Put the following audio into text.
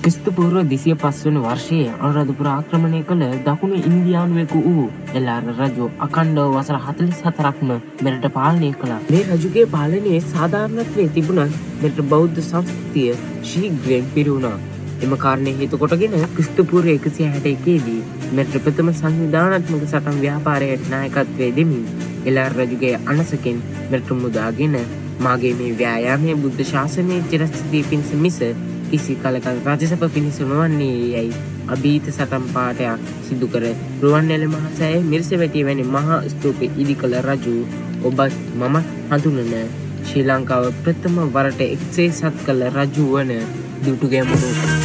ක්‍රිස්තු පූර්ව 205 වන වර්ෂයේ අනුරාධපුර ආක්‍රමණය කළ දකුණු ඉන්දියානුවෙකු වූ එළාර රජු අඛණ්ඩව වසර 44ක්ම මෙරට පාලනය කළා. මේ රජුගේ පාලනයේ සාධාරණත්වයේ තිබුණත් මෙරට බෞද්ධ සංස්කෘතිය ශීඝ්‍රයෙන් පිරිහුණා. එම කාරණේ හේතු කොටගෙන ක්‍රිස්තු පූර්ව 161 දී මෙරට ප්‍රථම සංවිධානාත්මක සටන් ව්‍යාපාරයට නායකත්වයේ දෙමින් එළාර රජුගේ අනසකින් මෙරට මුදාගෙන මාගේ මේ ව්‍යායාමයේ බුද්ධ ශාසනයේ චිරස්ථිතිය පිණිස මිස කිසි කලක රජසප පිණිස නොවන්නේ යයි අභීත සටන් පාඨයක් සිදු කර රුවන්වැලි මහ සෑය මිරිසවැටිය වැනි මහා ස්තූප ඉදි කළ රජු ඔබත් මම හඳුනන ශ්‍රී ලංකාව ප්‍රථම වරට එක්සේසත් කළ රජු වන දුටුගැමුණු